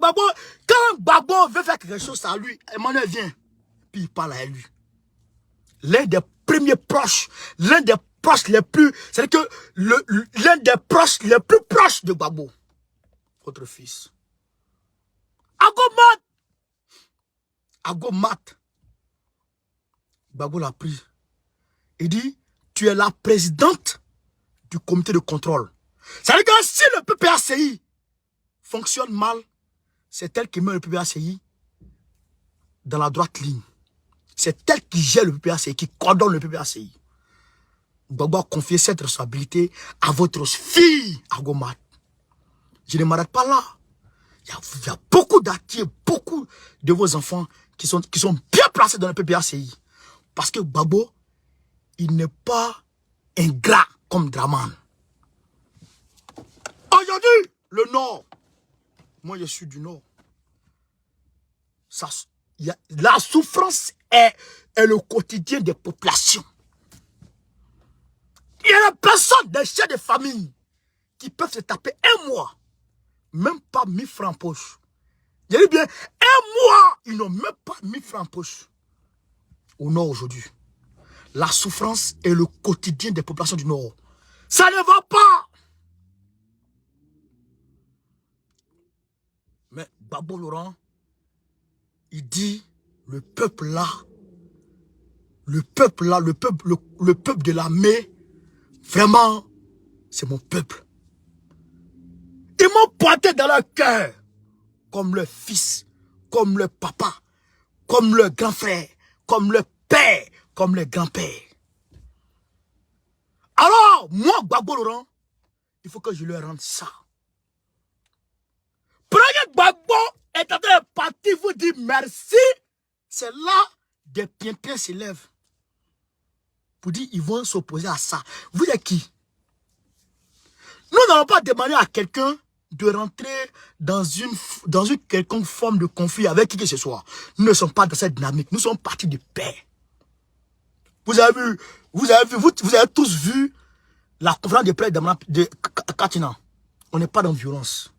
Gbagbo veut faire quelque chose à lui, Emmanuel vient, puis il parle à lui. L'un des premiers proches, l'un des proches les plus, c'est-à-dire que l'un des proches les plus proches de Gbagbo, votre fils. Agomat. Gbagbo l'a pris. Il dit, tu es la présidente du comité de contrôle. C'est-à-dire que si le PPACI fonctionne mal, c'est elle qui met le PPACI dans la droite ligne. C'est elle qui gère le PPACI, qui coordonne le PPACI. Gbagbo a confié cette responsabilité à votre fille, Agomat. Je ne m'arrête pas là. Il y a beaucoup d'actifs, beaucoup de vos enfants qui sont bien placés dans le PPACI. Parce que Gbagbo, il n'est pas ingrat comme Draman. Aujourd'hui, le Nord, moi je suis du Nord. La souffrance est le quotidien des populations. Il y a des personnes, des chefs de famille, qui peuvent se taper un mois, même pas 1000 francs en poche. Je dis bien, un mois, ils n'ont même pas 1000 francs en poche. Au Nord aujourd'hui. La souffrance est le quotidien des populations du Nord. Ça ne va pas. Mais Gbagbo Laurent, il dit, le peuple là, le peuple de la Mé, vraiment, c'est mon peuple. Ils m'ont pointé dans leur cœur, comme leur fils, comme leur papa, comme leur grand frère, comme leur père, comme leur grand-père. Alors, moi, Gbagbo Laurent, il faut que je leur rende ça. Prenez Gbagbo est en train de partir, vous dire merci. C'est là des piens s'élèvent. Pour dire ils vont s'opposer à ça. Vous êtes qui? Nous n'allons pas demander à quelqu'un de rentrer dans une quelconque forme de conflit avec qui que ce soit. Nous ne sommes pas dans cette dynamique. Nous sommes partis de paix. Vous avez tous vu la conférence de presse de Katina. On n'est pas dans la violence.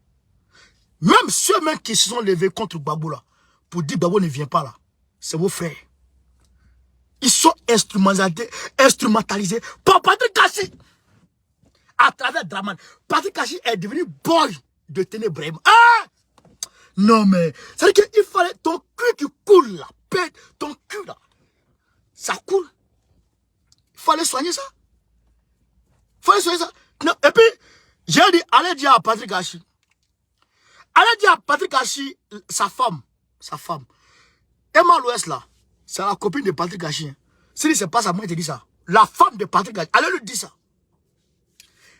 Même ceux-mêmes qui se sont levés contre Gbagbo là, pour dire Gbagbo ne vient pas là, c'est vos frères. Ils sont instrumentalisés par Patrick Kachi. À travers Draman. Patrick Kachi est devenu boy de Ténébrem. Ah! Non mais, c'est-à-dire qu'il fallait ton cul qui coule là, ton cul là, ça coule. Il fallait soigner ça. Il fallait soigner ça. Non, et puis, j'ai dit, allez dire à Patrick Kachi. Allez dire à Patrick Kachi, sa femme. Emma Louest là, c'est la copine de Patrick Kachi. Si c'est pas ça, moi je te dis ça. La femme de Patrick Kachi, allez lui dire ça.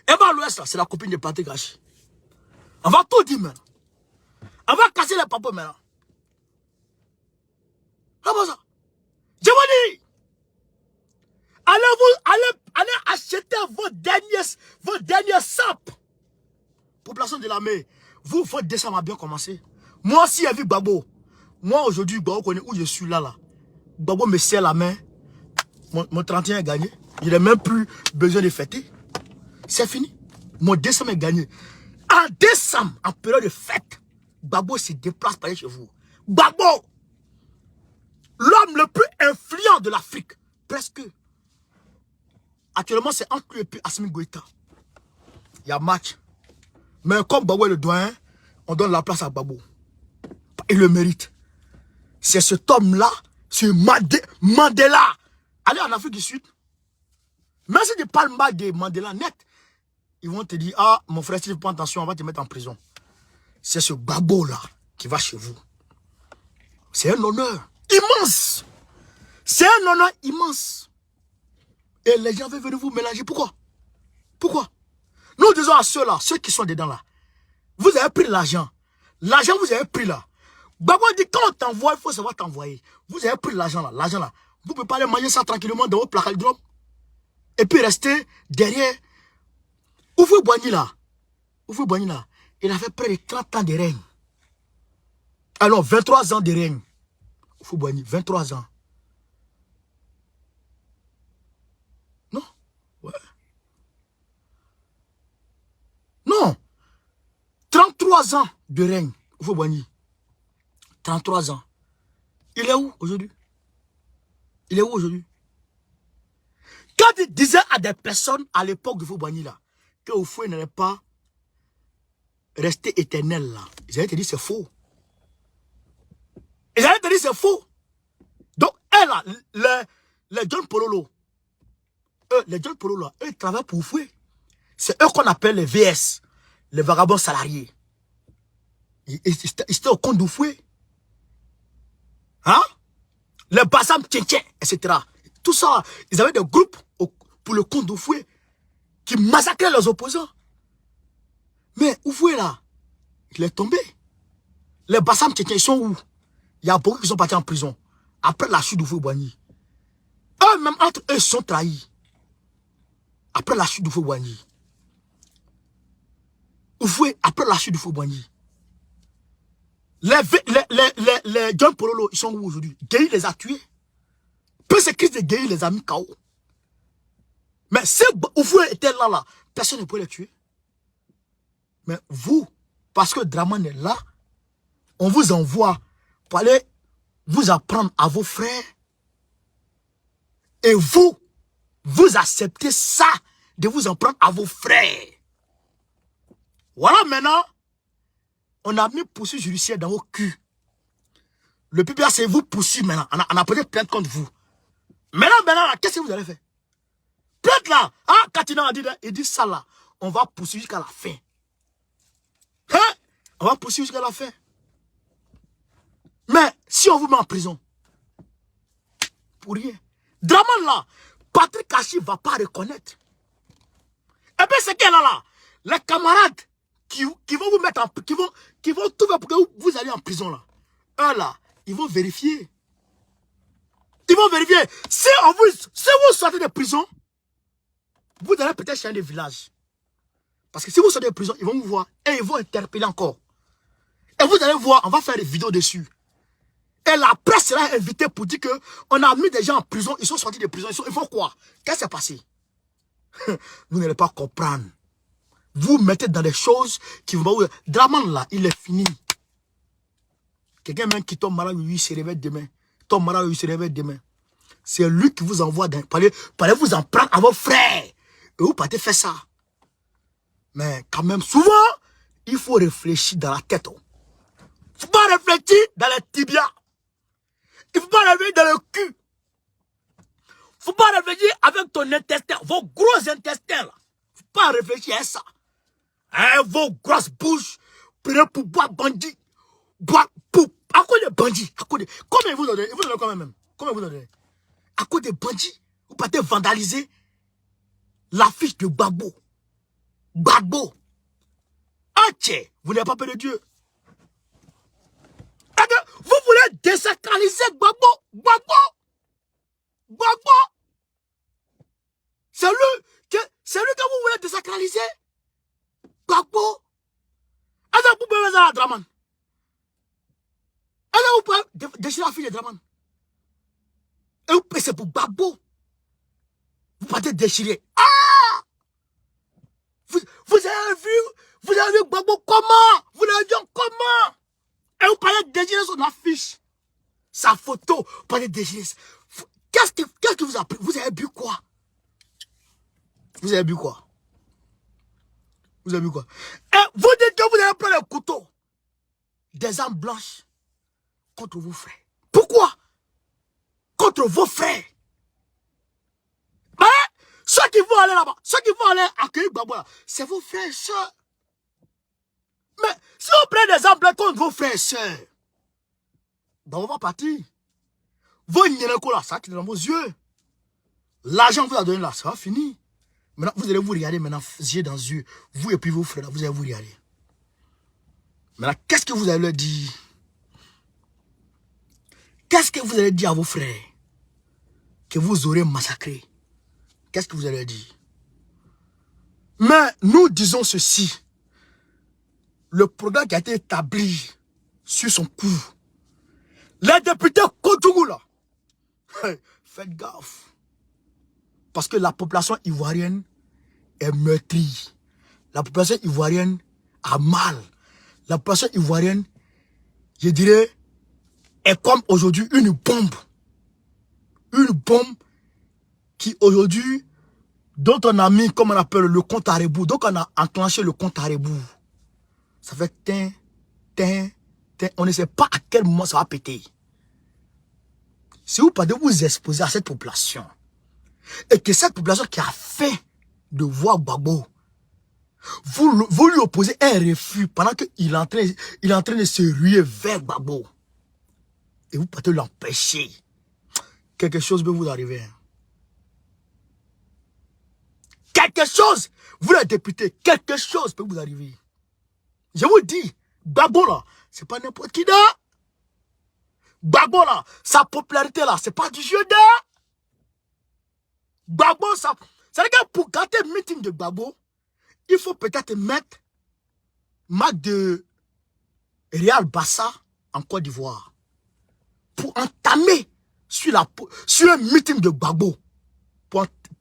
Emma Louest là, c'est la copine de Patrick Kachi. On va tout dire maintenant. On va casser les papas maintenant. Comment ça? Je vous dis, allez acheter vos derniers sapes. Population de la mer. Vous, votre décembre a bien commencé. Moi aussi, j'ai vu Gbagbo. Moi, aujourd'hui, Gbagbo connaît où je suis là. Gbagbo me serre la main. Mon 31 est gagné. Il n'a même plus besoin de fêter. C'est fini. Mon décembre est gagné. En décembre, en période de fête, Gbagbo se déplace par chez vous. Gbagbo, l'homme le plus influent de l'Afrique, presque. Actuellement, c'est entre lui et puis Assimi Goïta. Il y a match. Mais comme Gbagbo est le doyen, on donne la place à Gbagbo. il le mérite. C'est cet homme-là, ce Mandela. Allez en Afrique du Sud. Même si tu parles mal de Mandela net, ils vont te dire, ah, mon frère, si tu prends attention, on va te mettre en prison. C'est ce Gbagbo-là qui va chez vous. C'est un honneur immense. C'est un honneur immense. Et les gens veulent venir vous mélanger. Pourquoi? Pourquoi? Nous disons à ceux-là, ceux qui sont dedans là, vous avez pris l'argent. L'argent, vous avez pris là. Gbagbo dit, quand on t'envoie, il faut savoir t'envoyer. Vous avez pris l'argent là, l'argent là. Vous ne pouvez pas aller manger ça tranquillement dans vos placard de et puis rester derrière. Oufou Boigny là. Oufou Boigny là. Il a fait près de 30 ans de règne. Alors, 23 ans de règne. Oufou Boigny, 23 ans. Non? Ouais. Non. 33 ans de règne. Oufou Boigny. 33 ans. Il est où aujourd'hui? Il est où aujourd'hui? Quand il disait à des personnes à l'époque de Oufou-Boigny là, que Oufou n'allait pas rester éternel là, ils allaient te dire c'est faux. Ils allaient te dire c'est faux. Donc, eux là, les John Pololo, les John Pololo là, eux ils travaillent pour Oufou. C'est eux qu'on appelle les VS, les vagabonds salariés. Ils étaient au compte d'Oufou. Hein? Les Bassam Tchétchén, etc. Tout ça, ils avaient des groupes pour le compte d'Oufoué qui massacraient leurs opposants. Mais Oufoué là, il est tombé. Les Bassam Tchétchén, ils sont où? Il y a beaucoup qui sont partis en prison. Après la chute d'Oufoué-Boigny. Eux-mêmes, entre eux, ils sont trahis. Après la chute d'Oufoué-Boigny. Oufoué, après la chute d'Oufoué-Boigny. Les John Pololo, ils sont où aujourd'hui? Guéhi les a tués. Peu c'est Christ de Guéhi les a mis KO. Mais si Oufoué était là, personne ne pouvait les tuer. Mais vous, parce que Draman est là, on vous envoie pour aller vous apprendre à vos frères. Et vous acceptez ça, de vous en prendre à vos frères. Voilà maintenant, on a mis poursuite judiciaire dans vos culs. Le PPA, c'est vous poursuivre maintenant. On a posé plainte contre vous. Maintenant, qu'est-ce que vous allez faire? Plainte là, hein, Katina a dit, il dit ça là, on va poursuivre jusqu'à la fin. Hein? On va poursuivre jusqu'à la fin. Mais si on vous met en prison, pour rien. Draman là, Patrick Kachi ne va pas reconnaître. Et bien c'est qu'elle là, les camarades qui vont vous mettre en prison, qui vont tout faire pour que vous alliez en prison là. Eux là, ils vont vérifier. Ils vont vérifier. Si vous sortez de prison, vous allez peut-être changer de village. Parce que si vous sortez de prison, ils vont vous voir et ils vont interpeller encore. Et vous allez voir, on va faire des vidéos dessus. Et la presse sera invitée pour dire qu'on a mis des gens en prison, ils sont sortis de prison, ils font quoi? Qu'est-ce qui s'est passé? Vous n'allez pas comprendre. Vous mettez dans des choses qui vont... Draman là, il est fini. Quelqu'un même qui tombe malade, lui, se réveille demain. Tombe malade, lui, se réveille demain. C'est lui qui vous envoie pour aller vous en prendre à vos frères. Et vous partez faire ça. Mais quand même, souvent, il faut réfléchir dans la tête. Il ne faut pas réfléchir dans les tibias. Il ne faut pas réfléchir dans le cul. Il ne faut pas réfléchir avec ton intestin, vos gros intestins là. Il ne faut pas réfléchir à ça. Hein, vos grosses bouches, prenez pour boire bandit. Boire pour... À cause des bandits. Combien vous donnez? Vous donnez combien même? Combien vous donnez? À cause des bandits, vous partez vandaliser l'affiche de Gbagbo. Gbagbo. Ah tiens, vous n'avez pas peur de Dieu. Vous voulez désacraliser Gbagbo. Gbagbo. C'est lui que vous voulez désacraliser. Gbagbo. Est-ce que vous pouvez faire ça à Draman? Est-ce que vous pouvez déchirer la fille de Draman? Et c'est pour Gbagbo. Vous partez déchirer. Ah! Vous avez vu Gbagbo comment? Vous l'avez vu comment? Et vous parlez de déchirer son affiche. Sa photo. Vous parlez de déchirer. Qu'est-ce que vous avez pris? Vous avez bu quoi? Vous avez bu quoi? Vous avez vu quoi? Et vous dites que vous allez prendre le couteau. Des armes blanches. contre vos frères. Pourquoi? Contre vos frères. Mais ceux qui vont aller là-bas, ceux qui vont aller accueillir Gbagbo là, c'est vos frères et sœurs. Mais si on prend des exemples contre vos frères et sœurs, on va partir. Vos nyéneko là, ça va dans vos yeux. L'argent que vous avez donné là, ça va finir. Maintenant, vous allez vous regarder maintenant, yeux dans les yeux. Vous et puis vos frères là, vous allez vous regarder. Maintenant, qu'est-ce que vous allez leur dire? Qu'est-ce que vous allez dire à vos frères que vous aurez massacré? Qu'est-ce que vous allez dire? Mais nous disons ceci. Le programme qui a été établi sur son cou. Les députés Kotougou là. Faites gaffe. Parce que la population ivoirienne est meurtrie. La population ivoirienne a mal. La population ivoirienne, je dirais, est comme aujourd'hui une bombe. Une bombe qui aujourd'hui, dont on a mis, comme on appelle le compte à rebours. Donc on a enclenché le compte à rebours. Ça fait tin, tin, tin. On ne sait pas à quel moment ça va péter. Si vous partez vous exposer à cette population, et que cette population qui a faim de voir Gbagbo, vous lui opposez un refus pendant qu'il est en train de se ruer vers Gbagbo. Et vous partez l'empêcher. Quelque chose peut vous arriver. Quelque chose, vous les députés, quelque chose peut vous arriver. Je vous dis, Gbagbo là, c'est pas n'importe qui là. Gbagbo là, sa popularité là, c'est pas du jeu là. Gbagbo, ça veut dire que pour gâter le meeting de Gbagbo, il faut peut-être mettre Mac de Real Bassa en Côte d'Ivoire. Pour entamer sur un meeting de Gbagbo.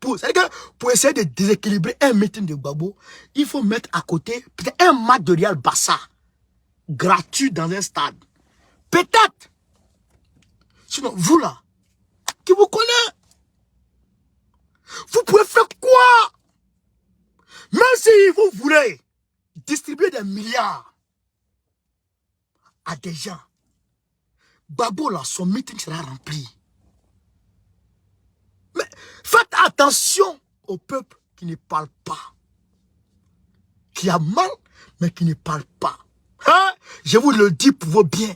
C'est-à-dire que pour essayer de déséquilibrer un meeting de Gbagbo, il faut mettre à côté peut-être un match de Real Bassa gratuit dans un stade. Peut-être. Sinon, vous là, qui vous connaissez, vous pouvez faire quoi? Même si vous voulez distribuer des milliards à des gens, Gbagbo là, son meeting sera rempli. Mais faites attention au peuple qui ne parle pas. Qui a mal, mais qui ne parle pas. Hein? Je vous le dis pour vos biens.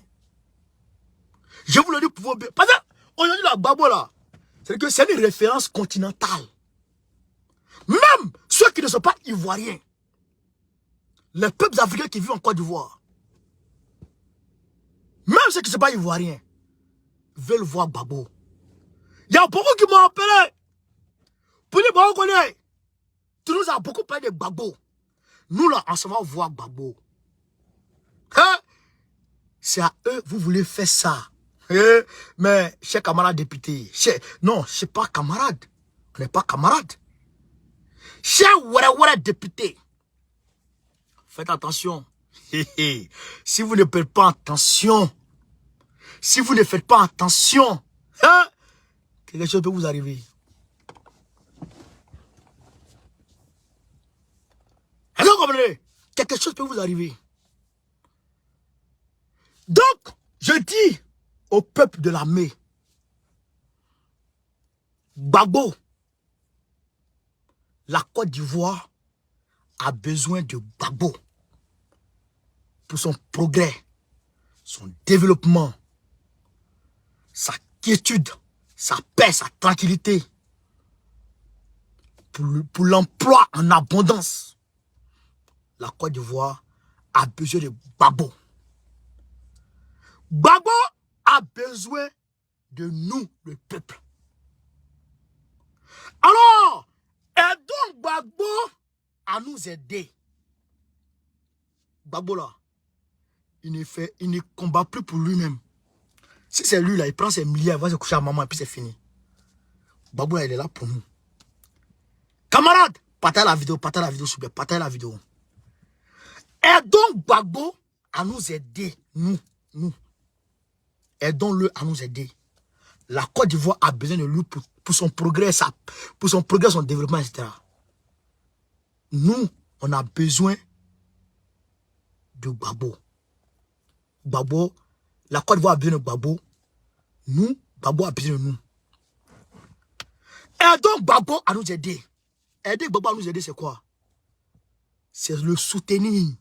Je vous le dis pour vos biens. Parce que aujourd'hui, la Gbagbo là, c'est une référence continentale. Même ceux qui ne sont pas ivoiriens, les peuples africains qui vivent en Côte d'Ivoire, même ceux qui ne sont pas ivoiriens, veulent voir Gbagbo. Il y a beaucoup qui m'ont appelé. Pour les gens connaître, tu nous as beaucoup parlé de Gbagbo. Nous là, on se va voir Gbagbo. Hein? C'est à eux, vous voulez faire ça. Mais, chers camarades députés, non, je ne suis pas camarade. On n'est pas camarade. Chers députés, faites attention. Si vous ne faites pas attention, hein, quelque chose peut vous arriver. Est-ce que vous comprenez? Quelque chose peut vous arriver. Donc, je dis au peuple de l'armée, Gbagbo, la Côte d'Ivoire a besoin de Gbagbo pour son progrès, son développement, sa quiétude, sa paix, sa tranquillité, pour l'emploi en abondance. La Côte d'Ivoire a besoin de Gbagbo. Gbagbo a besoin de nous, le peuple. Alors, aidons Gbagbo à nous aider. Gbagbo là, il ne combat plus pour lui-même. Si c'est lui là, il prend ses milliards, il va se coucher à maman et puis c'est fini. Gbagbo là, il est là pour nous. Camarades, partagez la vidéo, s'il vous plaît, partagez la vidéo. Aidons Gbagbo à nous aider, nous. Aidons-le à nous aider. La Côte d'Ivoire a besoin de lui pour son progrès, son développement, etc. Nous, on a besoin de Gbagbo. Gbagbo, la Côte d'Ivoire a besoin de Gbagbo. Nous, Gbagbo a besoin de nous. Et donc Gbagbo à nous aider. Aider Gbagbo à nous aider, c'est quoi? C'est le soutenir,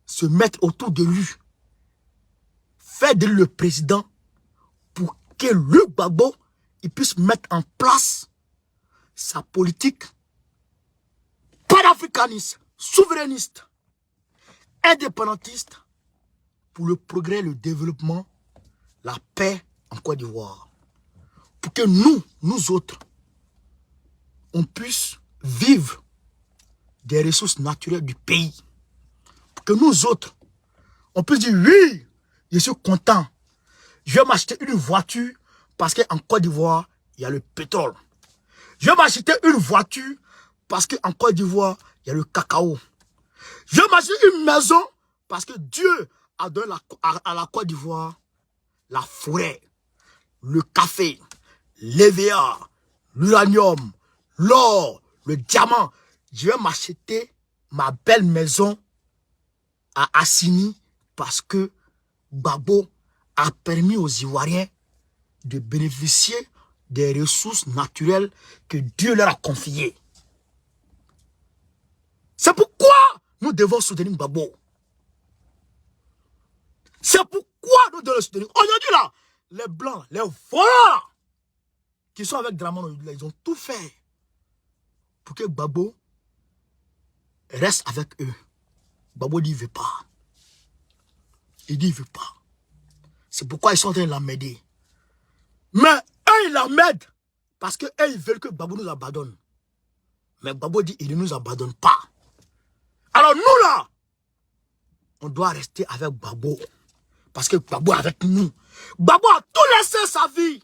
se mettre autour de lui, faire de lui le président pour que le Gbagbo il puisse mettre en place sa politique panafricaniste, souverainiste, indépendantiste pour le progrès, le développement, la paix en Côte d'Ivoire. Pour que nous autres, on puisse vivre des ressources naturelles du pays. Pour que nous autres, on puisse dire oui, je suis content. Je vais m'acheter une voiture parce qu'en Côte d'Ivoire, il y a le pétrole. Je vais m'acheter une voiture parce qu'en Côte d'Ivoire, il y a le cacao. Je vais m'acheter une maison parce que Dieu a donné à la Côte d'Ivoire la forêt, le café, l'EVA, l'uranium, l'or, le diamant. Je vais m'acheter ma belle maison à Assini parce que Gbagbo a permis aux Ivoiriens de bénéficier des ressources naturelles que Dieu leur a confiées. C'est pourquoi nous devons soutenir Gbagbo. C'est pourquoi nous devons le soutenir. Aujourd'hui là, les Blancs, les voleurs qui sont avec Dramane, ils ont tout fait pour que Gbagbo reste avec eux. Gbagbo dit il ne veut pas. Il dit il ne veut pas. C'est pourquoi ils sont en train de l'emmerder. Mais eux, ils l'emmerdent parce qu'eux, ils veulent que Gbagbo nous abandonne. Mais Gbagbo dit il ne nous abandonne pas. Alors nous là, on doit rester avec Gbagbo. Parce que Gbagbo est avec nous. Gbagbo a tout laissé sa vie.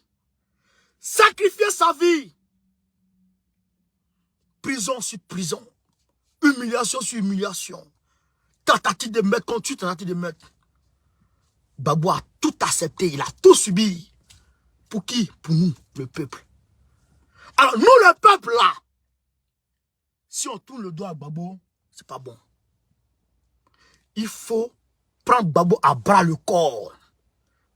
Sacrifié sa vie. Prison sur prison. Humiliation sur humiliation. Tentative de mettre contre tentative de mettre. Gbagbo a tout accepté. Il a tout subi. Pour qui? Pour nous, le peuple. Alors nous, le peuple là, si on tourne le dos à Gbagbo, c'est pas bon. Il faut prendre Gbagbo à bras le corps,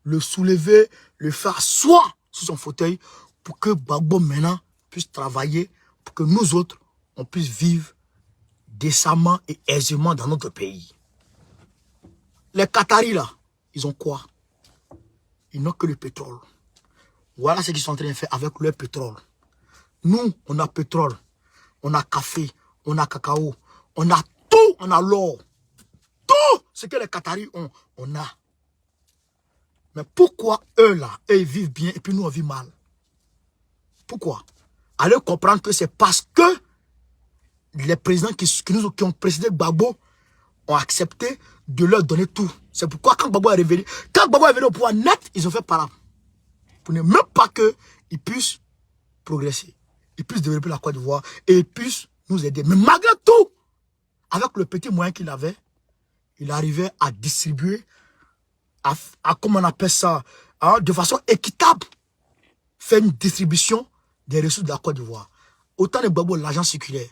le soulever, le faire asseoir sur son fauteuil pour que Gbagbo maintenant puisse travailler, pour que nous autres, on puisse vivre décemment et aisément dans notre pays. Les Qataris là, ils ont quoi? Ils n'ont que le pétrole. Voilà ce qu'ils sont en train de faire avec leur pétrole. Nous, on a pétrole, on a café, on a cacao, on a tout, on a l'or. Tout ce que les Qataris ont, on a. Mais pourquoi eux là, eux ils vivent bien et puis nous on vit mal? Pourquoi? Allez comprendre que c'est parce que les présidents qui ont précédé Gbagbo ont accepté de leur donner tout. C'est pourquoi quand Gbagbo est revenu, au pouvoir net, ils ont fait par là. Pour ne même pas qu'ils puissent progresser, ils puissent développer la Côte d'Ivoire et ils puissent nous aider. Mais malgré tout, avec le petit moyen qu'il avait, il arrivait à distribuer, à comment on appelle ça, de façon équitable, faire une distribution des ressources de la Côte d'Ivoire. Autant de Gbagbo, l'argent circulaire.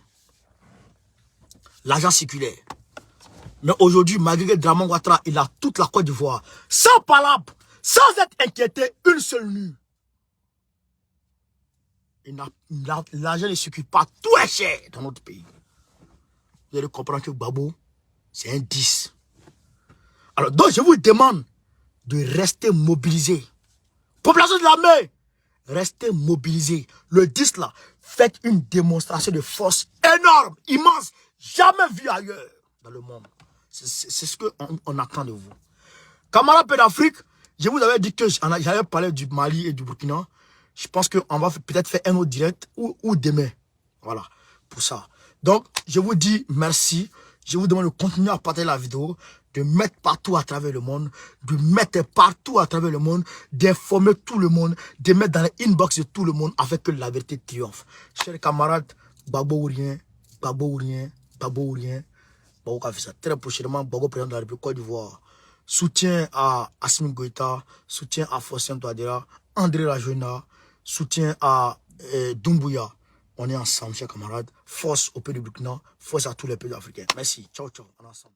L'argent circulaire. Mais aujourd'hui, malgré Dramane Ouattara, il a toute la Côte d'Ivoire, sans palabre, sans être inquiété, une seule nuit. L'argent ne circule pas, tout est cher dans notre pays. Vous allez comprendre que Gbagbo, c'est un 10. Alors, donc, je vous demande de rester mobilisé. Population de l'armée, restez mobilisés. Le 10 là, faites une démonstration de force énorme, immense, jamais vue ailleurs dans le monde. C'est ce qu'on attend de vous. Camarades d'Afrique, je vous avais dit que j'allais parler du Mali et du Burkina. Je pense qu'on va peut-être faire un autre direct ou demain. Voilà, pour ça. Donc, je vous dis merci. Je vous demande de continuer à partager la vidéo, de mettre partout à travers le monde, de mettre partout à travers le monde, d'informer tout le monde, de mettre dans les inbox de tout le monde afin que la vérité triomphe. Chers camarades, Gbagbo ou rien, Gbagbo ou rien, Gbagbo ou rien. Gbagbo a fait ça très prochainement. Gbagbo président de la République Côte d'Ivoire. Soutien à Assimi Goïta, soutien à Faustin Touadéra, André Rajoelina, soutien à Doumbouya. On est ensemble, chers camarades. Force au pays du Burkina, force à tous les pays africains. Merci. Ciao, ciao. On est ensemble.